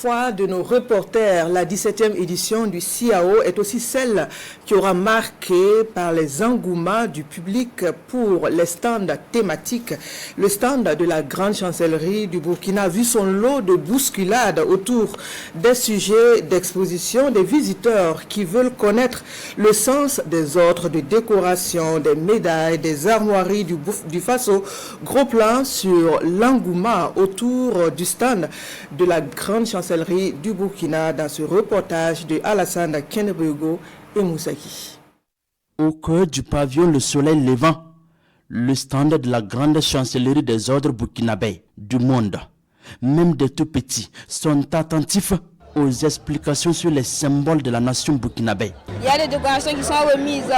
foi de nos reporters, la 17e édition du CIAO est aussi celle qui aura marqué par les engouements du public pour les stands thématiques. Le stand de la grande chancellerie du Burkina a vu son lot de bousculades autour des sujets d'exposition des visiteurs qui veulent connaître le sens des ordres de décoration, des médailles, des armoiries du Faso. Gros plan sur l'engouement autour du stand de la grande chancellerie du Burkina dans ce reportage de Alassane Kenebego et Moussaki. Au cœur du pavillon Le Soleil Levant, le stand de la grande chancellerie des ordres burkinabés du monde, même des tout petits, sont attentifs aux explications sur les symboles de la nation burkinabé. Il y a des décorations qui sont remises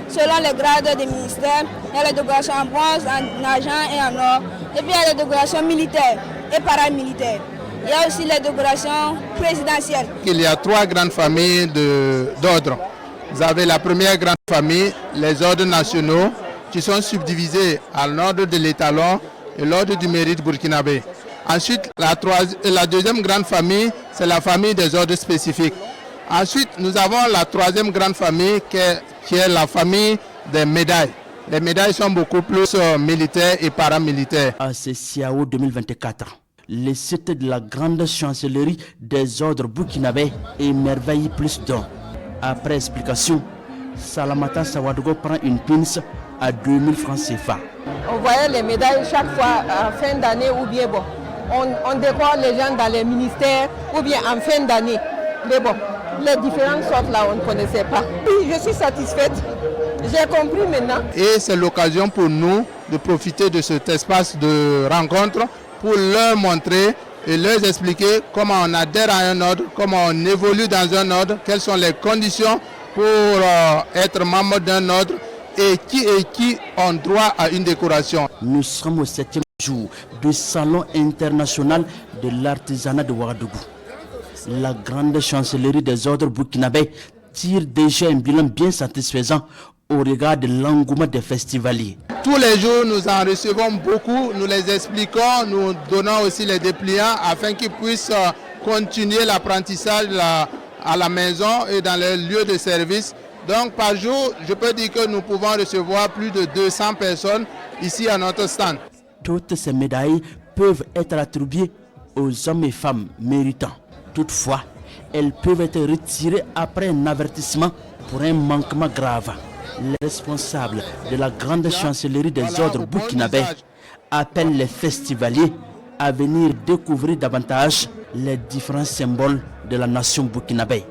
selon les grades des ministères. Il y a les décorations en bronze, en argent et en or. Et puis il y a les décorations militaires et paramilitaires. Il y a aussi les décorations présidentielles. Il y a 3 grandes familles d'ordres. Vous avez la première grande famille, les ordres nationaux, qui sont subdivisés à l'ordre de l'étalon et l'ordre du mérite burkinabé. Ensuite, la deuxième grande famille, c'est la famille des ordres spécifiques. Ensuite, nous avons la troisième grande famille qui est la famille des médailles. Les médailles sont beaucoup plus militaires et paramilitaires. À ce CIAO 2024, le site de la grande chancellerie des ordres burkinabés émerveille plus d'un. Après explication, Salamata Sawadogo prend une pince à 2000 francs CFA. On voyait les médailles chaque fois en fin d'année ou bien bon. On décore les gens dans les ministères ou bien en fin d'année. Mais bon, les différentes sortes là, on ne connaissait pas. Oui, je suis satisfaite. J'ai compris maintenant. Et c'est l'occasion pour nous de profiter de cet espace de rencontre pour leur montrer et leur expliquer comment on adhère à un ordre, comment on évolue dans un ordre, quelles sont les conditions pour être membre d'un ordre et qui ont droit à une décoration. Nous sommes au 7e jour du Salon international de l'artisanat de Ouagadougou. La grande chancellerie des ordres burkinabés tire déjà un bilan bien satisfaisant au regard de l'engouement des festivaliers. Tous les jours, nous en recevons beaucoup, nous les expliquons, nous donnons aussi les dépliants afin qu'ils puissent continuer l'apprentissage à la maison et dans les lieux de service. Donc par jour, je peux dire que nous pouvons recevoir plus de 200 personnes ici à notre stand. Toutes ces médailles peuvent être attribuées aux hommes et femmes méritants. Toutefois, elles peuvent être retirées après un avertissement pour un manquement grave. Les responsables de la grande chancellerie des ordres burkinabés appellent les festivaliers à venir découvrir davantage les différents symboles de la nation burkinabé.